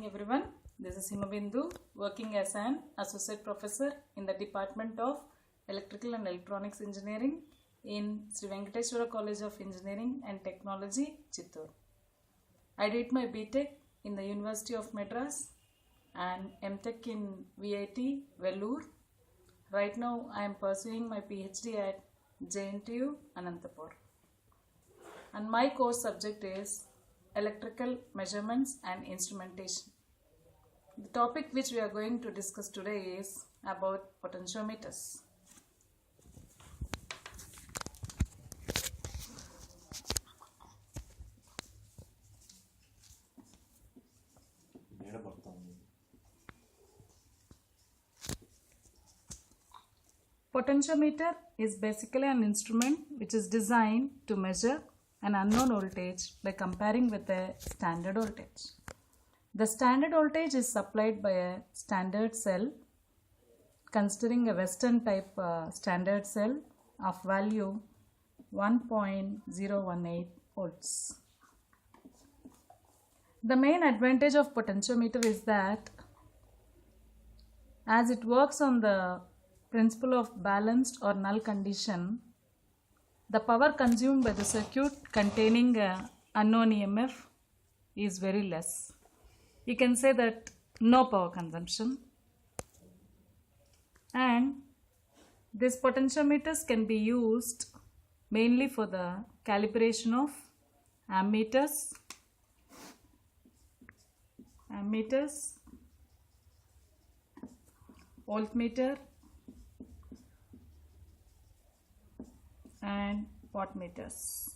Everyone, this is Himabindu working as an associate professor in the Department of Electrical and Electronics Engineering in Sri Venkateswara College of Engineering and Technology, Chittoor. I did my BTech in the University of Madras and MTech in VID, Vellore. Right now I am pursuing my PhD at JNTU, Anantapur. And my course subject is Electrical Measurements and Instrumentation. The topic which we are going to discuss today is about potentiometers. Potentiometer is basically an instrument which is designed to measure an unknown voltage by comparing with a standard voltage. The standard voltage is supplied by a standard cell, considering a Western type standard cell of value 1.018 volts. The main advantage of potentiometer is that as it works on the principle of balanced or null condition, the power consumed by the circuit containing unknown EMF is very less. You can say that no power consumption. And these potentiometers can be used mainly for the calibration of ammeters, voltmeter and wattmeters.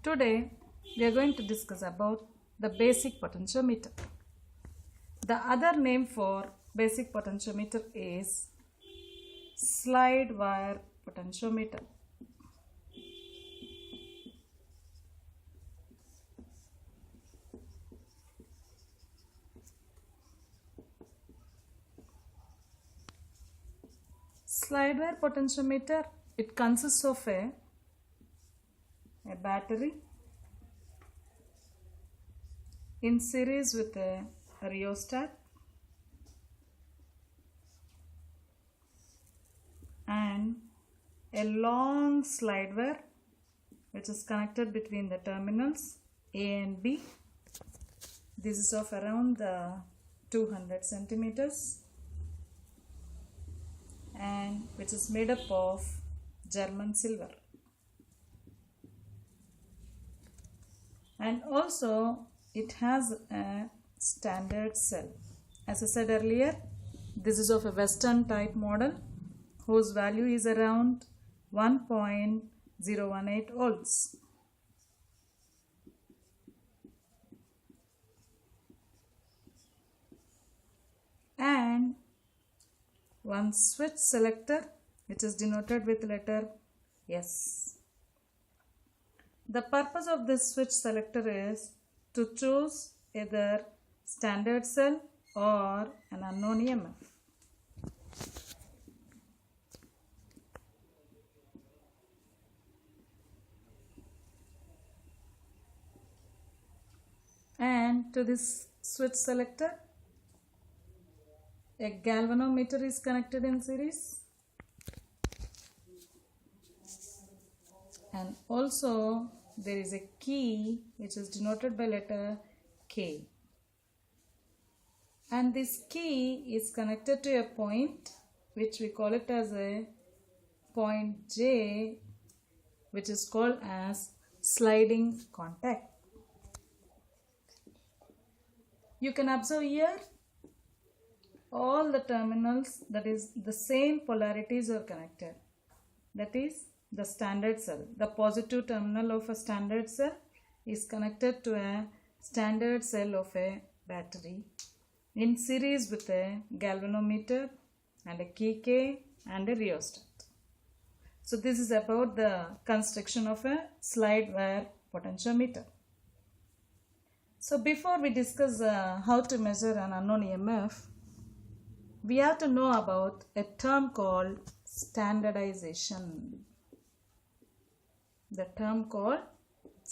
Today we are going to discuss about the basic potentiometer. The other name for basic potentiometer is slide wire potentiometer. Slide wire potentiometer, it consists of a battery in series with a rheostat and a long slide wire which is connected between the terminals A and B. This is of around 200 centimeters and which is made up of German silver. And also it has a standard cell. As I said earlier, this is of a Western type model whose value is around 1.018 volts. And one switch selector which is denoted with letter S. The purpose of this switch selector is to choose either standard cell or an unknown EMF. And to this switch selector, a galvanometer is connected in series, and also there is a key which is denoted by letter K, and this key is connected to a point which we call it as a point J, which is called as sliding contact. You can observe here all the terminals, that is the same polarities are connected. That is the standard cell. The positive terminal of a standard cell is connected to a standard cell of a battery in series with a galvanometer and a key K and a rheostat. So this is about the construction of a slide wire potentiometer. So before we discuss how to measure an unknown EMF, we have to know about a term called standardization. The term called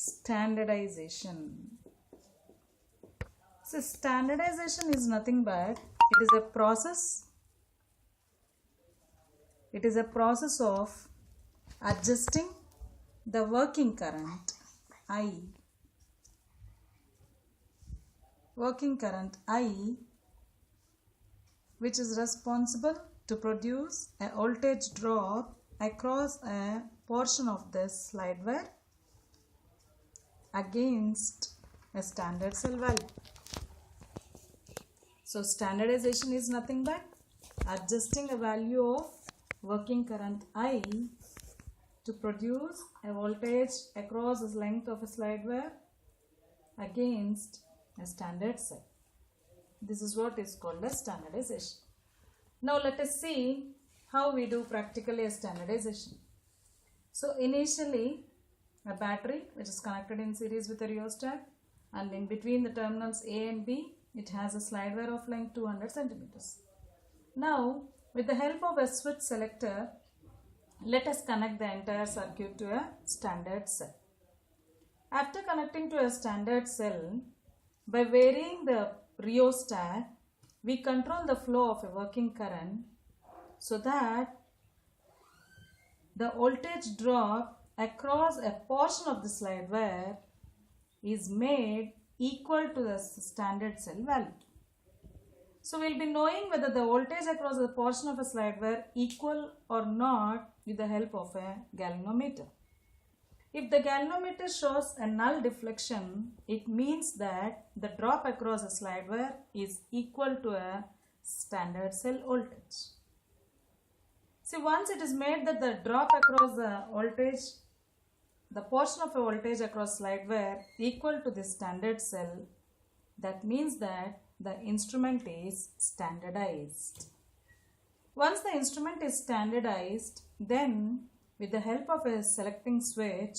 Standardization. So standardization is nothing but it is a process. It is a process of adjusting the working current I. Working current I, which is responsible to produce a voltage drop across a portion of this slide wire against a standard cell value. So standardization is nothing but adjusting a value of working current I to produce a voltage across the length of a slide wire against a standard cell. This is what is called as standardization. Now let us see how we do practically a standardization. So initially a battery which is connected in series with a rheostat, and in between the terminals A and B it has a slide wire of length 200 centimeters. Now with the help of a switch selector, let us connect the entire circuit to a standard cell. After connecting to a standard cell, by varying the rheostat, we control the flow of a working current so that the voltage drop across a portion of the slide wire is made equal to the standard cell value. So we will be knowing whether the voltage across the portion of a slide wire equal or not with the help of a galvanometer. If the galvanometer shows a null deflection, it means that the drop across a slide wire is equal to a standard cell voltage. See, once it is made that the drop across the voltage, the portion of a voltage across slide wire equal to the standard cell, that means that the instrument is standardized. Once the instrument is standardized, then with the help of a selecting switch,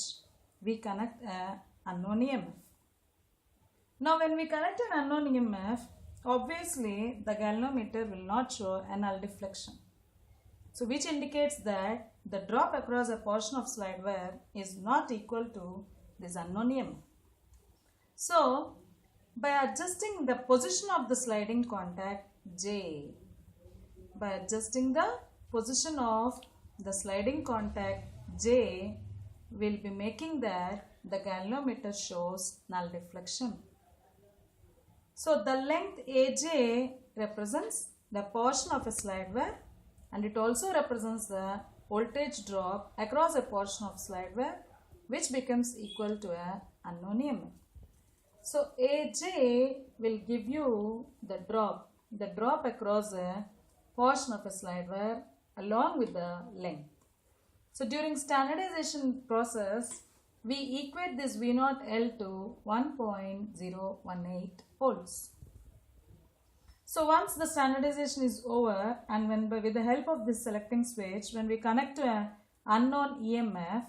we connect an unknown EMF. Now when we connect an unknown EMF, obviously the galvanometer will not show a null deflection. So which indicates that the drop across a portion of slide wire is not equal to this unknown EMF. So by adjusting the position of the sliding contact J, by adjusting the position of the sliding contact J, will be making that the galvanometer shows null deflection. So the length AJ represents the portion of a slide wire, and it also represents the voltage drop across a portion of slide wire, which becomes equal to an unknown EMF. So AJ will give you the drop across a portion of a slide wire along with the length. So during standardization process, we equate this V0L to 1.018 volts. So once the standardization is over, and with the help of this selecting switch, when we connect to an unknown EMF,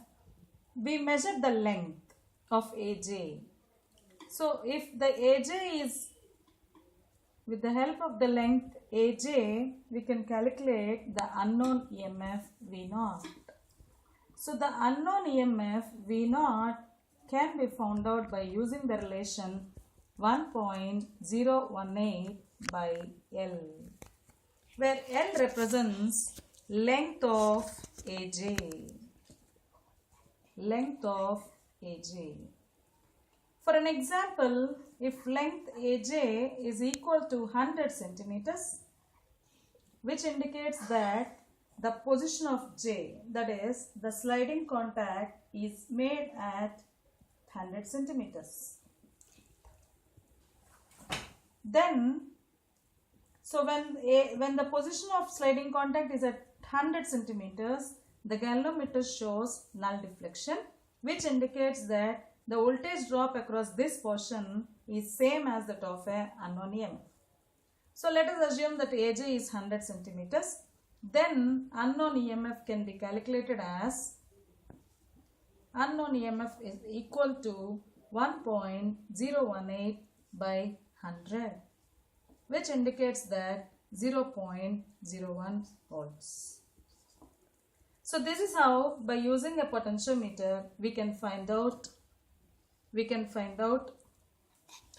we measure the length of AJ. So if the AJ is, with the help of the length AJ, we can calculate the unknown EMF V0. So the unknown EMF V0 can be found out by using the relation 1.018 by L, where L represents length of AJ. Length of AJ. For an example, if length AJ is equal to 100 centimeters, which indicates that the position of J, that is the sliding contact, is made at 100 centimeters. Then, so when the position of sliding contact is at 100 centimeters, the galvanometer shows null deflection, which indicates that the voltage drop across this portion is same as that of an unknown EMF. So let us assume that AJ is 100 centimeters. Then unknown EMF can be calculated as unknown EMF is equal to 1.018 by 100, which indicates that 0.01 volts. So this is how, by using a potentiometer, we can find out we can find out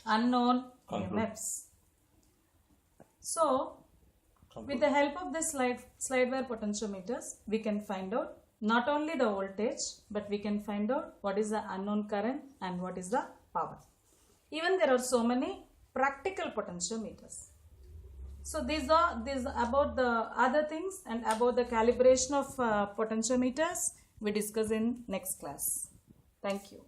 unknown EMFs. So, with the help of this slide wire potentiometers, we can find out not only the voltage, but we can find out what is the unknown current and what is the power. Even there are so many practical potentiometers. So these are about the other things, and about the calibration of potentiometers we discuss in next class. Thank you.